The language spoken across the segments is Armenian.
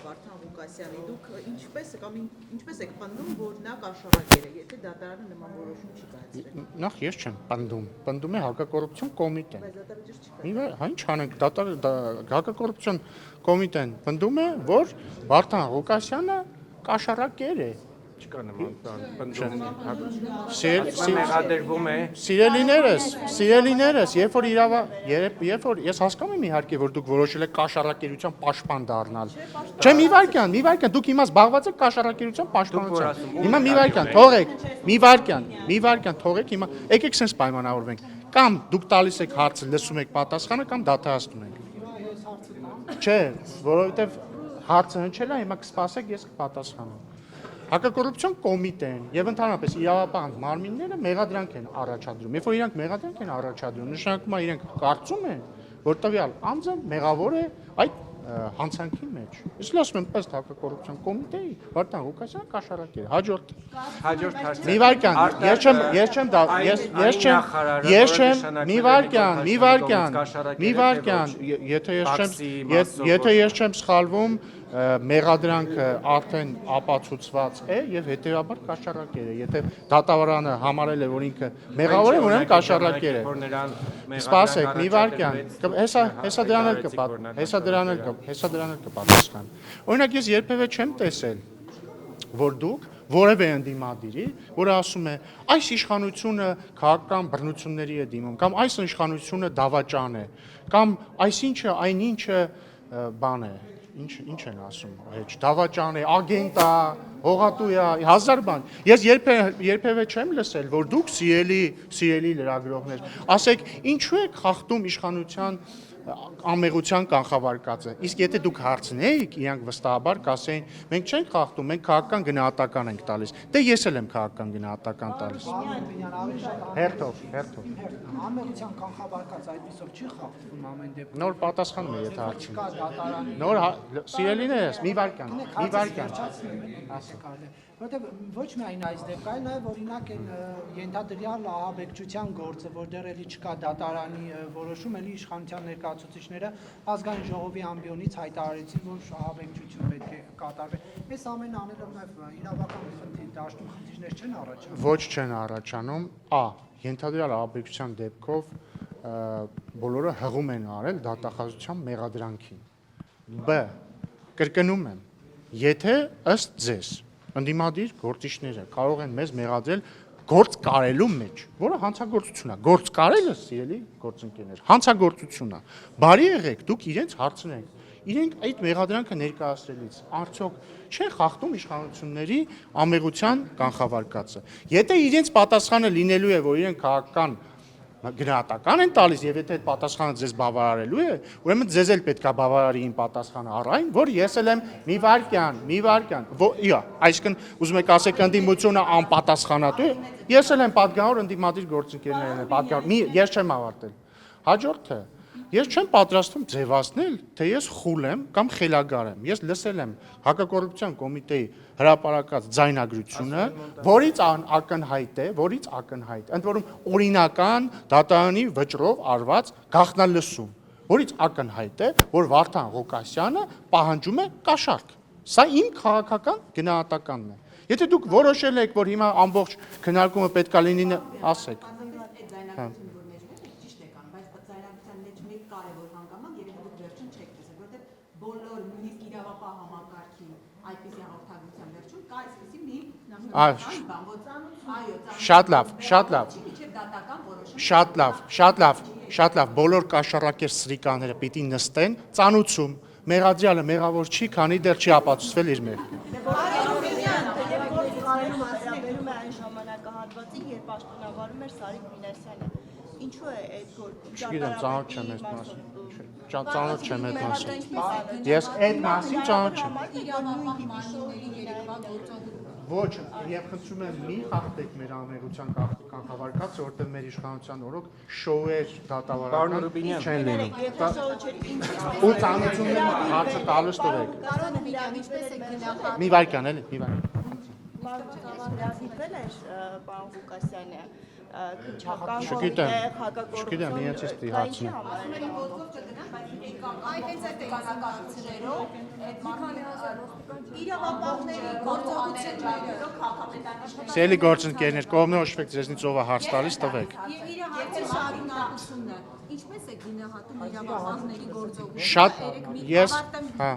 Վարդան Ղուկասյանի, դուք ինչպես եք պնդում, որ նա կաշառակեր է, եթե դատարանը նման որոշում չի կայացրել։ Նախ ես չեմ պնդում, պնդում է հակակոռուպցիոն կոմիտեն։ Բայց դատարանը ճիշտ չի Հա ինչ անենք, հակակոռուպցիոն կոմիտեն պնդում է, որ Վարդան Ղուկասյանը կաշառակեր է։ Չկա նման պնդում։ Մեղադրվում է։ Սիրելիներս, երբ որ ես հասկանում եմ իհարկե, որ դուք որոշել եք կաշառակերության պաշտպան դառնալ։ Չէ, մի վարքյան, դուք հիմա զբաղված եք կաշառակերության պաշտպանությամբ։ Հիմա մի վարքյան, թողեք, մի վարքյան, թողեք, հիմա եկեք sense պայմանավորվենք։ Կամ դուք տալիս եք հարցը, լսում եք պատասխանը, կամ դադարեցնում եք։ Չէ, որովհետև հարցը հնչել է, հիմա կսպասեք, ես կպատասխանեմ։ Հակակոռուպցիոն կոմիտեն եւ ընդհանրապես իրավապահ մարմինները մեղադրանք են առաջադրում։ Երբ որ իրանք մեղադրանք են առաջադրում, նշանակում է իրենք կարծում են, որ տվյալ անձը մեղավոր է այդ հանցանքի մեջ։ Իսկ ասում եմ, ըստ հակակոռուպցիոն կոմիտեի, Վարդան Ղուկասյանը կաշառակեր է։ Հաջորդ հարցը։ Մի վարքյան, եթե ես չեմ սխալվում, մեղադրանքը արդեն ապացուցված է եւ հետեւաբար կաշառակեր է։ Եթե դատավարանը համարել է, որ ինքը մեղավոր է, ուրեմն կաշառակեր է։ Սպասեք, մի վարքյան, հեսա դրան էլ կպատասխան։ Օրինակ ես երբևէ չեմ տեսել, որ դուք որևէ ընդդիմադիրի, որը ասում է, այս իշխանությունը քաղաքական բռնությունների է դիմում, կամ այս իշխանությունը դավաճան է, կամ այսինչը այնինչը բան է։ Ինչ են ասում, դավաճան է, ագենտ է, հողատու է, հազար բան։ Ես երբևէ չեմ լսել, որ դուք սիրելի լրագրողներ, ասեք, ինչու եք խախտում իշխանության ամեղության կանխավարկածը։ Իսկ եթե դուք հարցնեիք, իրանք վստահաբար կասեին, մենք չենք խախտում, մենք քաղաքական գնահատական ենք տալիս։ Դե ես էլ եմ քաղաքական գնահատական տալիս։ Հերթով։ Ամեղության կանխավարկածը այդպիսով չի խախտվում ամեն դեպքում։ Նոր պատասխանում է, եթե հարցին։ Նոր սիրելիներս, մի վարքյան։ Որտեղ ոչ միայն այս դեպք, այլ նաև օրինակ են ենթադրյալ ահաբեկչության գործը, որ դեռ էլի չկա դատարանի որոշում, էլի իշխանության ներկայացուցիչները ազգային ժողովի ամբիոնից հայտարարեցին, որ ահաբեկչություն պետք է կատարվի։ Այս ամենը անելով նաև իրավական դաշտում խնդիրներ չեն առաջանում։ Ոչ չեն առաջանում, ենթադրյալ ահաբեկչության դեպքով բոլորը հղում են արել դատախազության մեղադրանքին։ Բ. Կրկնում եմ, եթե ըստ ձեզ ընդդիմադիր գործիչները կարող են մեզ մեղադրել գործ կարելու մեջ, որը հանցագործություն է, գործ կարելը, սիրելի գործընկերներ, հանցագործություն է, բարի եղեք, դուք իրենց հարցնեք, իրենք այդ մեղադրանքը ներկայացրելիս, արդյոք չեն խախտում իշխանությունների ամեղության կանխավարկածը։ Եթե իրենց պատասխանը լինելու է, որ իրենք քաղաքական գնահատական են տալիս եւ եթե այդ պատասխանը ձեզ բավարարելու է, ուրեմն ձեզ էլ պետքա բավարարի իմ պատասխանը առայն, որ ես էլ եմ մի վարքյան, այսինքն ուզում եք ասեք ընդդիմությունը անպատասխանատու է, ես էլ եմ պատգամավոր ընդդիմադիր գործընկերներն են պատգամավոր, ես չեմ ավարտել։ Հաջորդը, ես չեմ պատրաստվում ձևացնել, թե ես խուլ եմ կամ խելագար եմ։ Ես լսել եմ հակակոռուպցիոն կոմիտեի հրապարակած ձայնագրությունը, որից ակնհայտ, ընդ որում օրինական դատարանի վճռով արված գաղտնալսում, որից ակնհայտ է, որ Վարդան Ղուկասյանը պահանջում է կաշառք։ Սա իմ քաղաքական գնահատականն է։ Եթե դուք որոշել եք, որ հիմա ամբողջ քննարկումը պետքա լինի, ասեք։ Շատ լավ, բոլոր կաշառակեր սրիկաները պիտի նստեն ծանուցում, մեղադրյալը մեղավոր չի, քանի դեռ չի ապացուցվել իր մեղքը։ Ինչու է այդ Չգիտեմ, ծանոթ չեմ այդ մասին։ Ես այդ մասին ծանոթ չեմ։ Ոչ, եւ խնդրում եմ մի խախտեք մեր ամերիկյան կանխավարկածը, որտեղ մեր իշխանության օրոք շոուեր դատավարական չեն լինում։ Ու ծանոթությունները հարցը տալուց տվեք։ Մի վարքյան էլի, մի վարքյան։ Դիտվել է պարոն Ղուկասյանը Չգիտեմ, իրենց իսկ դիհացին։ Ասում են ոտքով չգնան, բայց հենց այդ կանակարգություններով այդ մարդիկ իրավապահների գործողությունները քաղաքապետարանի Սիրելի գործընկերներ, կողմնի հաշվեք ձեզնից ով է հարց տալիս, տվեք։ Եվ իր հարցի շարունակությունը, ինչպես է գնահատում իրավապահների գործողությունը, Շատ, ես, հա։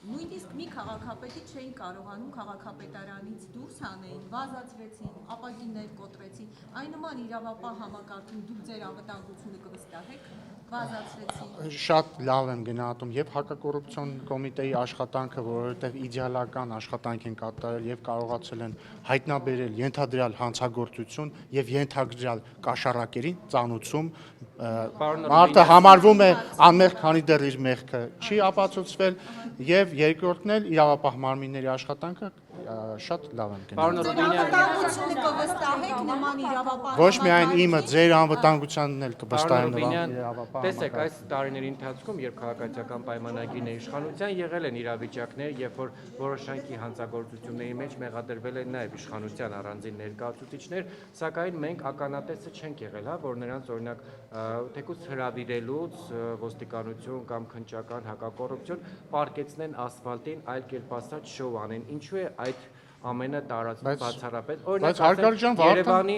Նույնիսկ մի քաղաքապետի չէին կարողանում քաղաքապետարանից դուրս անեին, վազացրեցին, ապակիներ կոտրեցին, այն նման իրավապահ համակարգում դուք ձեր անվտանգությունը կվստահեք, վազացրեցին։ Շատ լավ եմ գնահատում եւ հակակոռուպցիոն կոմիտեի աշխատանքը, որովհետեւ իդեալական աշխատանք են կատարել եւ կարողացել են հայտնաբերել ենթադրյալ հանցագործություն եւ ենթադրյալ կաշառակերին ծանուցում մարդը համարվում է անմեղ, քանի դեռ իր մեղքը չի ապացուցվել եւ երկրորդն էլ իրավապահ մարմինների աշխատանքը շատ լավ եմ Պարոն գնահատում։ Ռուբինյան, Անվտանգությունը կվստահեք նման իրավապահ Ոչ միայն իմը, ձեր անվտանգությանն էլ Պարոն կվստահեմ Ռուբինյան, իրավապահ տեսեք, այս տարիների ընթացքում, երբ քաղաքացիական պայմանագիրն է իշխանության, եղել են իրավիճակներ, երբ որ որոշակի հանցագործությունների մեջ մեղադրվել են նաև իշխանության առանձին ներկայացուցիչներ, սակայն մենք ականատեսը չենք եղել, հա, որ նրանց օրինակ թեկուզ հրավիրելուց ոստիկանություն կամ քննչական հակակոռուպցիոն պարկեցնեն ասֆալտին, այլ կերպ ասած շոու անեն։ Ինչու է այդ ամենը տարածվում բացառապես։ բայց հարգարժան Վարդան- Երևանի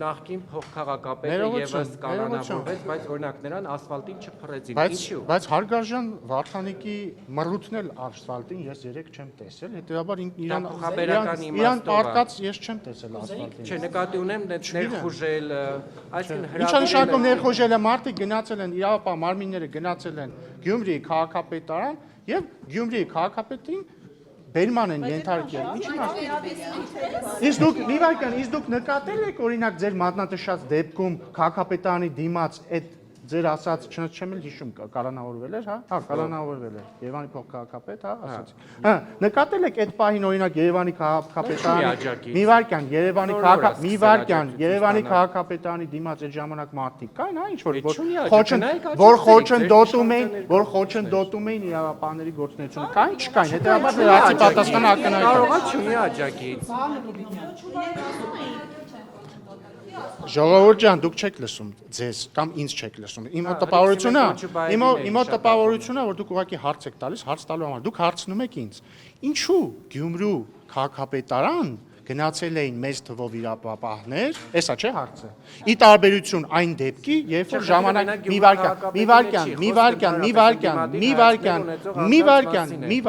նախկին փոխքաղաքապետը Ներողություն, եւս կանանավորվեց, բայց օրինակ նրան ասֆալտին չփռեցին։ Բայց Ինչու՞։ բայց հարգարժան Վարդանիկի մռութն էլ ասֆալտին ես երեք չեմ տեսել, հետեւաբար իրան փոխաբերական իրան իմաստով է։ պարկած ես չեմ տեսել ասֆալտին։ Չէ, նկատի ունեմ ներխուժել, այսինքն Ինչա նշանակում ներխոժելը մարդիկ գնացել են իրավապահ մարմինները գնացել են Գյումրիի քաղաքապետարան եւ Գյումրիի քաղաքապետին բերման են ենթարկել։ Ինչի՞ մասն։ Իսկ դուք նկատել եք օրինակ ձեր մատնատշած դեպքում քաղաքապետարանի դիմաց այդ ձեր ասած, չեմ էլ հիշում, կալանավորվել էր, հա? Հա, կալանավորվել էր։ Երևանի փոխքաղաքապետ, հա, ասացի։ Հա, նկատել եք այդ պահին օրինակ Երևանի քաղաքապետարանի Երևանի քաղաքապետարանի դիմաց այդ ժամանակ մարդիկ կային, հա, ինչ որ խոչընդոտում էին իրավապահների գործունեությունը, կային, չկային, հետեւաբար դրանցի պատասխանը ակնհայտ է։ Կարողա չունի աջակից։ Ժողովուրդ ջան, դուք չեք լսում ձեզ կամ ինձ չեք լսում։ Իմ տպավորությունն է, որ դուք ուղղակի հարց եք տալիս, հարց տալու համար։ Դուք հարցնում եք ինձ. ինչու Գյումրու քաղաքապետարան գնացել էին մեծ թվով իրավապահներ, էսա չէ հարցը։ Ի տարբերություն այն դեպքի, երբ որ ժամանակ մի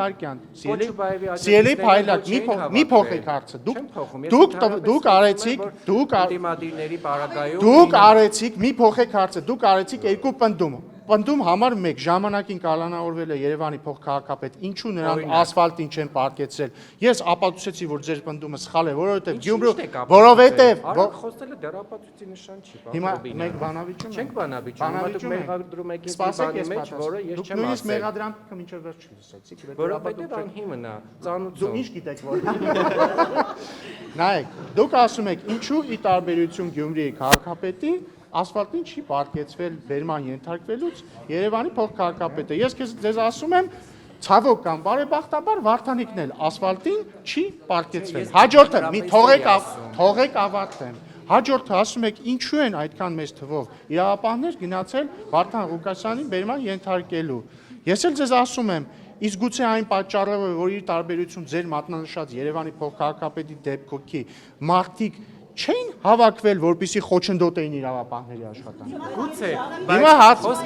վարքյան, սիրելի փայլակ, մի փոխեք հարցը։ Դուք արեցիք, մի փոխեք հարցը, դուք արեցիք երկու պնդում։ Պնդում համար 1 ժամանակին կալանավորվել է Երևանի փոխքաղաքապետ, ինչու նրան ասֆալտին չեն պարկեցրել։ Ես ապացուցեցի, որ ձեր պնդումը սխալ է, որովհետև Գյումրու, որովհետև խոսելը դեռ ապացույցի նշան չի։ հիմա մենք բանավիճում Չենք բանավիճում, հիմա դուք մեղադրում եք ինձ բանի մեջ, որը ես դուք չեմ նույնիսկ ասել։ մեղադրանքը մինչև վերջ չլսեցիք, Որովհետև անհիմն է, ծանուցում։ Դուք ինչ գիտեք որ։ Նայեք, դուք ասում եք, ինչու ի տարբերություն Գյումրիի քաղաքապետի ասֆալտին չի պարկեցվել բերման ենթարկվելուց Երևանի փոխքաղաքապետը։ Ես ձեզ ասում եմ, ցավոք կամ բարեբախտաբար Վարդանիկն էլ ասֆալտին չի պարկեցվել։ Հաջորդը մի թողեք ավարտեմ։ Հաջորդը ասում եք, ինչու են այդքան մեծ թվով իրավապահներ գնացել Վարդան Ղուկասյանին բերման ենթարկելու։ Ես էլ ձեզ ասում եմ, իսկ գուցե այն պատճառով, որ իր տարբերություն ձեր մատնանշած Երևանի փոխքաղաքապետի դեպքի մարդիկ չեն հավաքվել, որպեսզի խոչընդոտեին իրավապահների աշխատանքը։ Գուցե,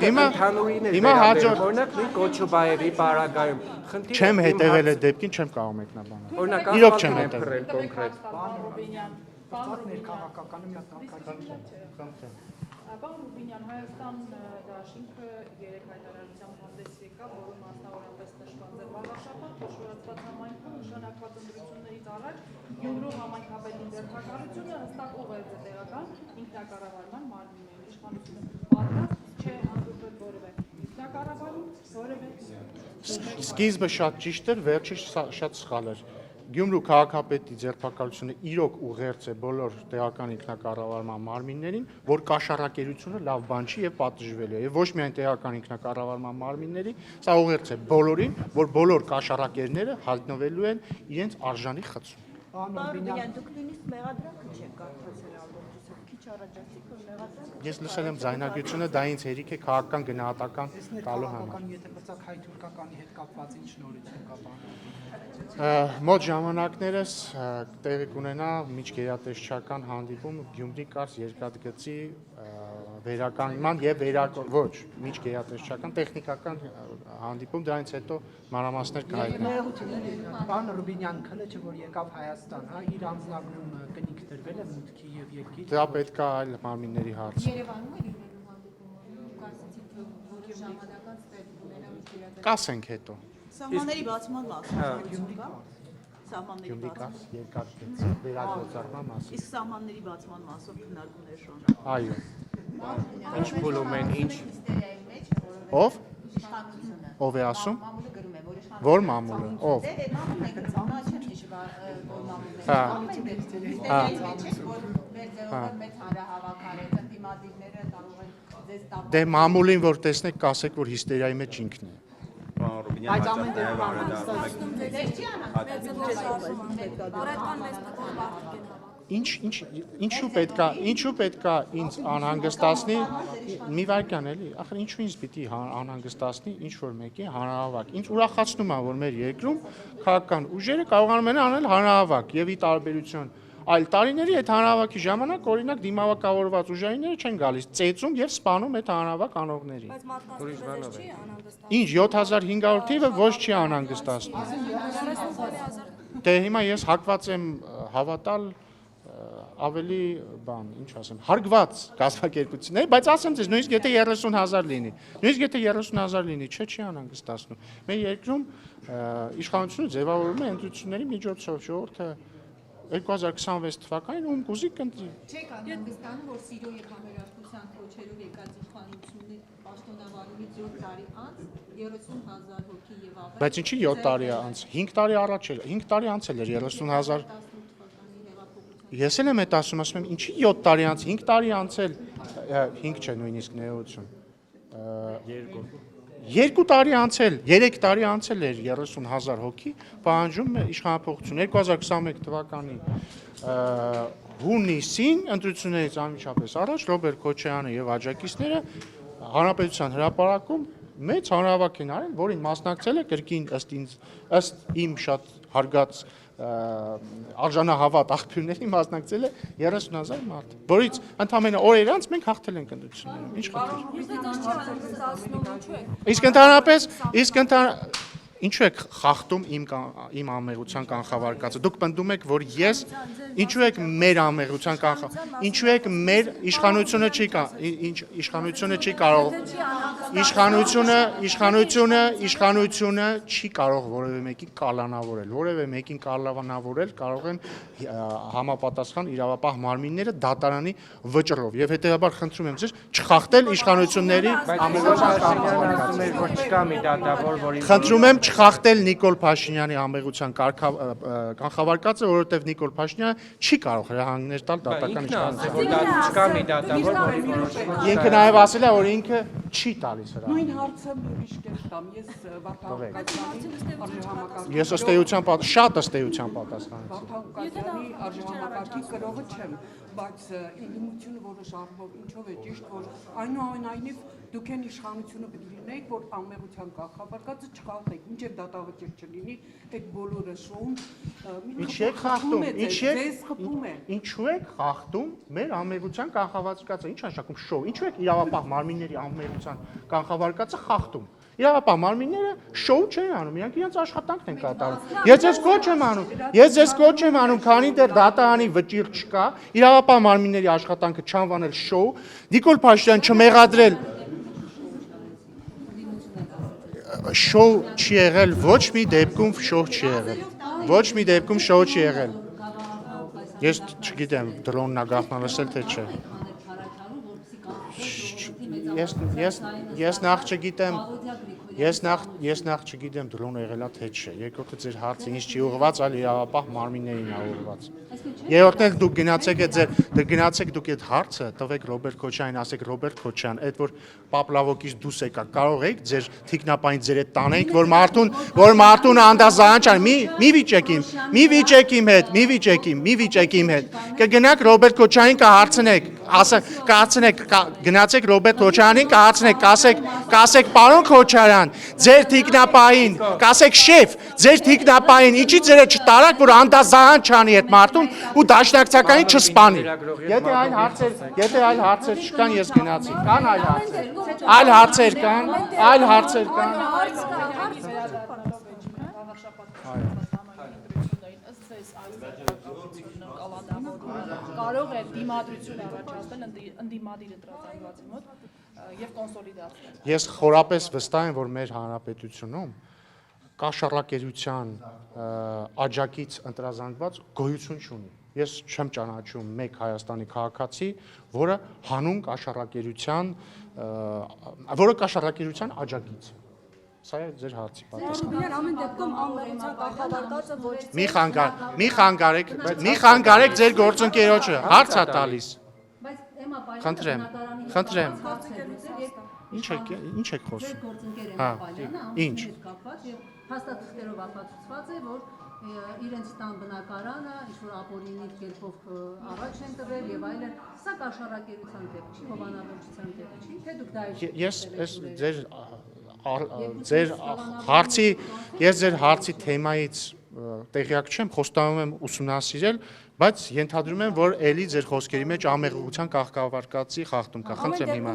հիմա հաջորդ օրինակ մի Կոչուբաևի պարագայում խնդիրը չեմ հետևել այդ դեպքին, չեմ կարող մեկնաբանել։ օրինակ Իրոք չեմ ասֆալտն է հետևել։ փռել կոնկրետ։ Ծածկ ներքաղաքականը մի հատ նախագծում։ Պարոն Ռուբինյան, Հայաստան դաշինքը երեք հայտարարությամբ հանդես եկավ, որում մասնավորապես նշված է վաղաշաբաթ խոշորացված համայնքում նշանակված ընտրություններից առաջ Գյումրու համայնքապետի ձեռնարկությունը հստակ ուղերձ է տեղական ինքնակառավարման մարմիններին իշխանությունը պատրաստ չէ հանդուրժել որևէ ինքնակառավարում, որևէ Սկիզբը շատ ճիշտ էր, վերջը շատ սխալ էր։ Գյումրու քաղաքապետի ձեռնարկությունը իրոք ուղերձ է բոլոր տեղական ինքնակառավարման մարմիններին, որ կաշառակերությունը լավ բան չի եւ պատժվելու է։ Եվ ոչ միայն տեղական ինքնակառավարման մարմինների, սա ուղերձ է բոլորին, որ բոլոր կաշառակերները հայտնվելու են իրենց արժանի խցում։ Պարոն դուք նույնիսկ մեղադրանքը չեք կարդացել ամբողջությամբ, քիչ առաջացիք որ մեղադրանքը Ես լսել եմ ձայնագրությունը, դա ինձ հերիք է քաղաքական գնահատական տալու համար։ Եթե բծակ հայ-թուրքականի հետ կապված ինչ նորություն կա բանը։ Մոտ ժամանակներս տեղի կունենա միջգերատեսչական հանդիպում Գյումրի կարս երկաթգծի վերականգնման եւ ոչ միջգերատեսչական տեխնիկական հանդիպում դրանից հետո մանրամասներ կհայտնենք։ Պարոն Ռուբինյան, քննիչը որ եկավ Հայաստան, հա, իր անձնագրում կնիկ դրվել է մուտքի եւ եկի։ Դա պետք է այլ մարմինների հարց։ Երևանում է լինելու հանդիպումը, կարծեցիք որ ժամանակ անց տեղի կունենա միջգերատեսչական։ Կասենք հետո։ Սահմանների բացման մասին Գյումրի սահմանների կարս երկաթգծի վերագործարկման մասին։ իսկ սահմանների բացման մասով քննարկումներ շարունակվում Այո։ Ինչ փուլում են, ինչ Ով։ Ով է ասում։ Որ մամուլը, ով։ Դե մամուլին որ տեսնեք, կասեք որ հիստերիայի մեջ ինքն է։ Բայց ամեն դեպքում Ինչու պետքա ինձ անհանգստացնի մի վայրկյան էլի, ախր ինչու ինձ պիտի անհանգստացնի ինչ որ մեկի հանրահավաք։ Ինձ ուրախացնում է որ մեր երկրում քաղաքական ուժերը կարողանում են անել հանրահավաք եւ ի տարբերություն այլ տարիների այդ հանրահավաքի ժամանակ օրինակ դիմավորված ուժայինները չեն գալիս ծեծում եւ սպանում այդ հանրահավաք անողներին։ ուրիշ բանով է։ Ինչ 7500 թիվը ոչ չի անհանգստացնում։ Դե հիմա ես հակված եմ հավատալ ավելի բան, ինչ ասեմ, հարգված կազմակերպություններ, բայց ասեմ ձեզ, նույնիսկ եթե 30000 լինի, նույնիսկ եթե 30000 լինի, չի անհանգստացնում։ Մեր երկրում իշխանությունը ձևավորվում է ընտրությունների միջոցով, ժողովուրդը 2026 թվականին ում կուզի կընտրի։ Չեք անհանգստանում, որ սիրո եւ համերաշխության քոչերով եկած իշխանությունը պաշտոնավարումից 7 տարի անց 30000 հոգի եւ ավելի։ Բայց ինչի 7 տարի անց, 5 տարի առաջ էր, 5 տարի անց էր 30000։ Ես էլ եմ այդ ասում եմ, ինչի 7 տարի անց, 5 տարի անց էլ 5 չէ նույնիսկ նեություն։ 2 տարի անցել, 3 տարի անցել էր 30000 հոգի, պահանջում է իշխանապողություն 2021 թվականի հունիսին ընտրություններից անմիջապես առաջ Ռոբերտ Քոչարյանը եւ աջակիցները հանրապետության հրապարակում մեծ հանրահավաք են արել, որին մասնակցել է կրկին ըստ իմ շատ հարգած արժանահավատ աղբյուրների մասնակցել է 30000 մարդ, որից ընդամենը օրեր անց մենք հաղթել ենք ընտրությունները։ Ինչ խնդիր։ Իսկ ինչու եք խախտում իմ ամեղության կանխավարկածը։ Դուք պնդում եք, որ ես ինչու եք մեր ամեղության ինչու եք մեր իշխանությունը չի կարող իշխանությունը չի կարող որևէ մեկին կալանավորել, որևէ մեկին կալանավորել կարող են համապատասխան իրավապահ մարմինները դատարանի վճռով եւ հետեւաբար խնդրում եմ ձեզ չխախտել իշխանությունների ամեղության կանխավարկածը։ Խնդրում եմ չխախտել Նիկոլ Փաշինյանի ամեղության կանխավարկածը, որովհետև Նիկոլ Փաշինյանը չի կարող հրահանգներ տալ դատական իշխանություններին։ Ինքը նաև ասել է, որ ինքը չի տալիս հրահանգ։ Նույն հարցը ուրիշ կերպ տամ, ես Վարդան Կացյանի Ես ըստ էության շատ ըստ էության պատասխանեցի։ Վարդան Կացյանի արժանապատվի կրողը չեմ, բայց ընդդիմությունը որոշ առումով ինչով է ճիշտ, որ այնուամենայնիվ դուք են իշխանությունը պետք է լինեիք, որ ամեղության կանխավարկածը չխախտեք, մինչև դատավճիռ չլինի, այդ բոլորը շոուն Ինչու եք խախտում։ ձեզ խփում է։ Ինչու եք խախտում մեր ամեղության կանխավարկածը։ Ինչ նշանակում շոու։ Ինչու եք իրավապահ մարմինների ամեղության կանխավարկածը խախտում։ Իրավապահ մարմինները շոու չեն անում, իրանք իրենց աշխատանքն են կատարում։ Ես ձեզ կոչ եմ անում, քանի դեռ դատարանի վճիռ չկա, իրավապահ մարմինների աշխատանքը չանվանել շոու, Նիկոլ Փաշինյան չմեղադրել շոու չի եղել, ոչ մի դեպքում շոու չի եղել։ Ոչ մի դեպքում շոու չի եղել։ Ես չգիտեմ, դրոնն ագախնա լսել թե չէ։ Ես նախ չգիտեմ, դրոնը եղելա թե չէ։ Երկրորդը ձեր հարցը ինձ չի ուղղված, այլ իրավապահ մարմիններին է ուղղված։ Երրորդն էլ դուք գնացեք դուք այդ հարցը տվեք Ռոբերտ Քոչարյանին, ասեք Ռոբերտ Քոչարյան, այդ որ Պապլավոկից դուս եկա, կարող եք ձեր թիկնապային ձեր հետ տանենք, որ մարդուն անդազանջ անի, մի վիճեք իմ հետ, կգնաք Ռոբերտ Քոչարյանին կհարցնեք, կացնեք, գնացեք Ռոբերտ Քոչարյանին, կասեք պարոն Քոչարյան, ձեր թիկնապային, կասեք շեֆ, ձեր թիկնապային, ինչի ձերը չտարակ, որ անդազահան չանի այդ մարդուն ու դաշնակցականին չսպանի։ Եթե այլ հարցեր չկան, ես գնացի։ Կան այլ հարցեր կան։ Կարող է դիմադրություն առաջացնել ընդդիմադիր ընտրազանգվածի մոտ եւ կոնսոլիդացնել։ Ես խորապես վստահ եմ, որ մեր հանրապետությունում կաշառակերության աջակից ընտրազանգված գոյություն չունի։ Ես չեմ ճանաչում մեկ Հայաստանի քաղաքացի, որը հանուն կաշառակերության աջակից է։ Սա է ձեր հարցի պատասխանը։ Ամեն դեպքում անմեղության կախավարկածը ոչ Մի խանգարեք ձեր գործընկերոջը, հարց է տալիս։ Բայց Էմա Խնդրեմ։ Ինչ եք խոսում։ գործընկեր Հա, Էմա Պալյանը ինչ։ ամուսնու հետ կապված եւ հաստատություններով ապացուցված է, որ իրենց տան բնակարանը ինչ-որ ապօրինի կերպով առաջ են տվել եւ այլն, սա կաշառակերության դեպք չի, հովանավորչության դեպք չի, թե դուք դա ես ձեր հարցի թեմայից տեղյակ չեմ, խոստանում եմ ուսումնասիրել, բայց ենթադրում եմ, որ ելի ձեր խոսքերի մեջ ամեղության կարգավարկածի խախտում կա։ Խնդրեմ հիմա։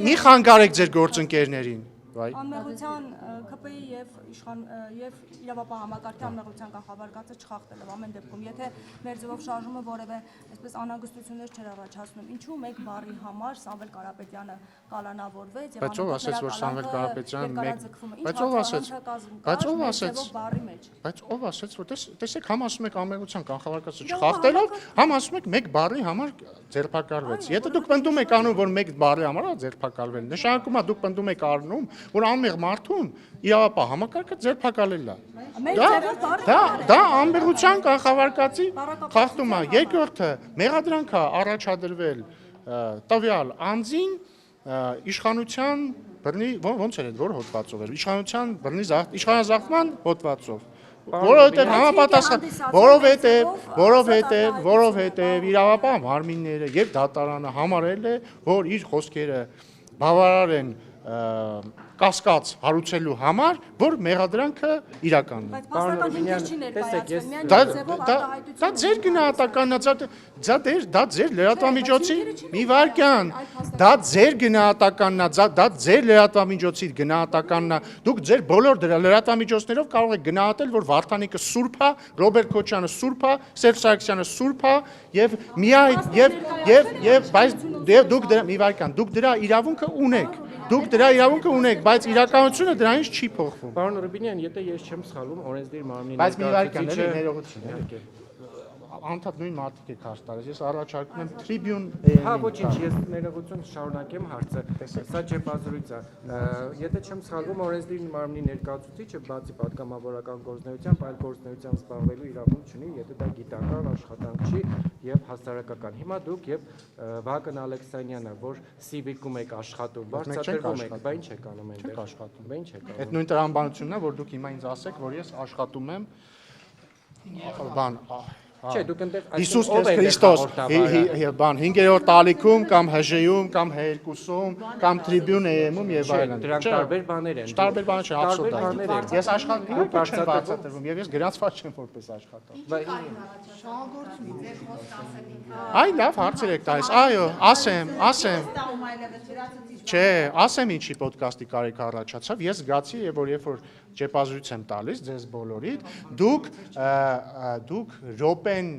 Մի խանգարեք ձեր գործընկերներին։ Անմեղության ԿՊ-ի եւ իրավապահ համակարգի անմեղության կախավարկածը չխախտելով ամեն դեպքում, եթե մեր ձևով շարժումը որևէ այսպես անհանգստություններ չէր առաջացնում, ինչու մեկ բառի համար Սամվել Կարապետյանը կալանավորվեց եւ Բայց ով ասեց, որ Սամվել որ տեսեք, համ ասում եք անմեղության կախավարկածը չխախտելով, համ ասում եք մեկ բառի համար ձերբակալվեց։ Եթե դուք պնդում եք անում, որ մեկ բառի համար է ձերբակալվել, նշանակում է դուք պնդում եք առնում, որ անմեղ մարդուն իրավապահ համակարգը ձերբակալել է։ Դա անմեղության կախավարկածի խախտում է։ Երկրորդը, մեղադրանք է առաջադրվել տվյալ անձին իշխանության բռնի ոնց էր որ հոդվածով էր իշխանազավթման հոդվածով, որովհետև համապատասխան, որովհետև իրավապահ մարմինները եւ դատարանը համարել է, որ իր խոսքերը բավարար են կասկած հարուցելու համար, որ մեղադրանքը իրականն է։ Դա ձեր գնահատականն է, դա ձեր լրատվամիջոցի մի վարքյան, դա ձեր գնահատականն է, դա ձեր լրատվամիջոցի գնահատականն է։ Դուք ձեր բոլոր լրատվամիջոցներով կարող եք գնահատել, որ Վարդանիկը սուրբ է, Ռոբերտ Քոչյանը սուրբ է, Սերժ Սարգսյանը սուրբ է եւ դուք դրա իրավունքը ունեք, բայց իրականությունը դրանից չի փոխվում։ Պարոն Ռուբինյան, եթե ես չեմ սխալվում, օրենսդիր մարմնի բայց մի վարքան էլի ներողություն։ Անդադ նույն մարդիկ եք հարց տալիս, ես առաջարկում եմ Tribune AM-ին։ Հա, ոչինչ, ես ներողություն շարունակեմ հարցը։ Սա չեպազրույց է։ Եթե չեմ սխալվում, օրենսդիր մարմնի ներկայացուցիչը բացի պատգամավորական գործունեությամբ, այլ գործունեությամբ զբաղվելու իրավունք չունի, եթե դա գիտական աշխատանք չի եւ հասարակական։ Հիմա դուք եւ Վահագն Ալեքսանյանը, որ Civic-ում եք աշխատում, վարձատրվում եք, բա ինչ եք անում այնտեղ։ Չեք աշխատում։ Բա ինչ եք անում։ Այդ նույն տրամաբանությունն է, որ դուք հիմա ինձ ասեք, որ ես աշխատում եմ Չէ, դուք այնտեղ Հիսուս Քրիստոս, 5-րդ տալիքում կամ ՀԺ-ում կամ H2-ում կամ Tribune AM-ում եւ այլն։ Դրանք տարբեր բաներ են։ Տարբեր բաներ չէ, absoluտ։ Ես աշխատում եմ բարձրատրվում եւ ես գրանցված չեմ որպես աշխատող։ Բայց Այ լավ հարցեր եք տալիս։ Այո, ասեմ։ Չէ, ասեմ ինչի ոդկասթի կարիք առաջացավ։ Ես զգացի, որ երբ որ ճեպազրույց եմ տալիս ձեզ բոլորիդ, դուք րոպեն,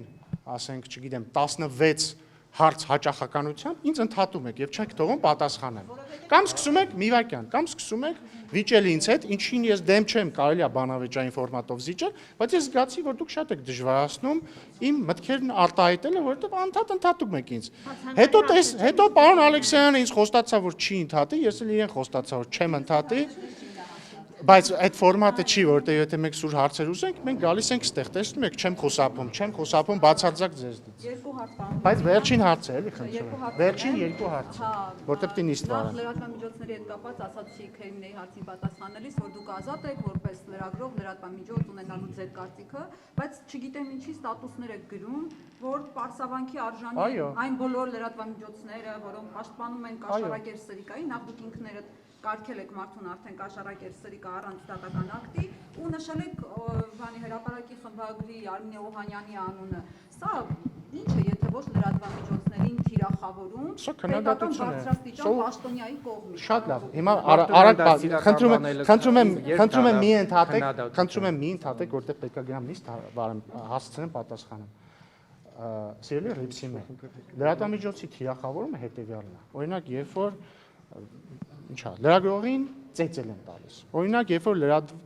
ասենք, չգիտեմ, 16 հարց հաճախականությամբ ինձ ընդհատում եք եւ չեք թողում պատասխանեմ։ Կամ սկսում եք մի վայրկյան, կամ սկսում եք վիճել ինձ հետ, ինչին ես դեմ չեմ, կարելի է բանավեճային ֆորմատով զիջել, բայց ես զգացի, որ դուք շատ եք դժվարացնում իմ մտքերն արտահայտելը, որովհետեւ ընդհատում եք ինձ։ Հետո պարոն Ալեքսյանը ինձ խոստացավ, որ չի ընդհատի, ես էլ իրեն խոստացա, որ չեմ ընդհատի։ Բայց այդ ֆորմատը չի, որտեղ եթե մենք սուր հարցեր ուզենք, մենք գալիս ենք ստեղ, տեսնում եք, չեմ խոսապում բացարձակ ձեզնից։ Երկու հարց բան։ Բայց վերջին հարցը էլի խնդրում եմ։ Վերջին երկու հարց։ Որտեղ պիտի նիստ վարեն։ Լրատվամիջոցների հետ կապված ասացի Քերիմնեի հարցին պատասխանելիս, որ դուք ազատ եք որպես լրագրող, լրատվամիջոց ունենալու ձեր կարծիքը, բայց չգիտեմ ինչի ստատուսներ եք գրում, որ պարսավանքի արժանի այն բոլոր լրատվամիջոցները, որոնք պաշտպանում են կաշառակեր սրիկայի, նախ դուք ինքներդ կարգել եք մարդուն արդեն կաշառակեր սրիկա առանց դատական ակտի ու նշել եք բանի հրապարակի խմբագրի Արմինե Օհանյանի անունը։ Սա ինչ է, եթե ոչ լրատվամիջոցներին թիրախավորում, պետական բարձրաստիճան պաշտոնյայի կողմից։ Շատ լավ։ Հիմա արագ խնդրում եմ մի ընդհատեք, որտեղ պետք է գնամ նիստ հասցնեմ պատասխանեմ։ Սիրելի Ռիփսիմե, լրատվամիջոցի թիրախավորումը հետևյալն է։ Օրինակ, երբ որ լրագրողին ծեծել են տալիս։ Օրինակ, երբ որ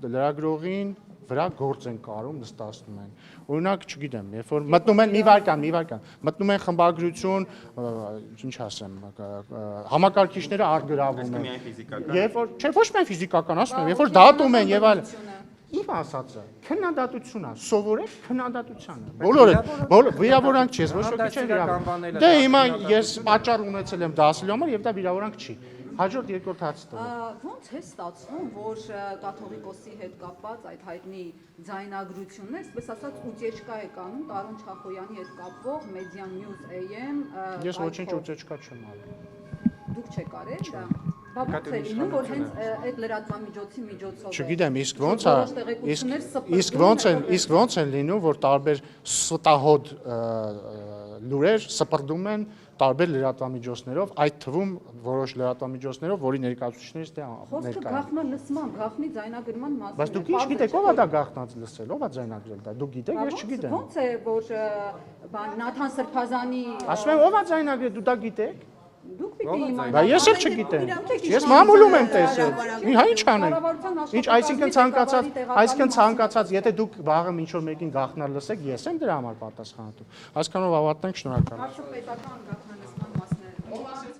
լրագրողին վրա գործ են կարում, նստացնում են։ Օրինակ, չգիտեմ, երբ որ մտնում են մի վարքան, մտնում են խմբագրություն, ինչ ասեմ, համակարգիչները արգրավում են։ Երբ որ, չէ, ոչ միայն ֆիզիկական, ասում եմ, երբ որ դատում են եւ այլն։ Իմ ասածը, քննադատությունն է, սովորեք քննադատությանը։ Բոլորը վիրավորանք չի, ոչ ոքի չէ վիրավորանք։ Դե հիմա ես պատճառ ունեցել եմ դա ասելու համար եւ դա վիրավորանք չի։ Հաջորդ երկրորդ հարցը տվեք։ Ոնց է ստացվում, որ կաթողիկոսի հետ կապված այդ հայտնի ձայնագրությունն է, այսպես ասած, ուտեչկա է կանում Տարոն Չախոյանի հետ կապվող Media News AM։ Ես ոչինչ ուտեչկա չեմ արել։ Դուք չեք արել դա։ Բա ոնց է լինում, որ հենց այդ լրատվամիջոցի միջոցով։ Չգիտեմ, իսկ ոնց են լինում, որ տարբեր ստահոդ լուրեր սպրդում են տարբեր լրատվամիջոցներով, այդ թվում որոշ լրատվամիջոցներով, որի ներկայացուցիչներից դե Խոսքը գաղտնա լսման, գաղտնի ձայնագրման մասին։ Բայց դուք ինչ գիտեք, ով է դա գաղտնած լսել, ով է ձայնագրել դա, դուք գիտեք, ես չգիտեմ։ Ոնց է, որ Նաթան Սրբազանի Ասում եմ, ով է ձայնագրել, դու դա գիտեք։ Դուք պիտի իմանաք։ Բա ես էլ չգիտեմ։ Ես մամուլում եմ տեսել։ Հա ինչ անենք։ Ինչ, այսինքն ցանկացած, եթե դուք վաղը ինչ որ մեկին գաղտնալ լսեք, ես եմ դրա համար պատասխանատու։ Այսքանով ավարտենք, շնորհակալ եմ։ Պետական գաղտնալսման մասն է։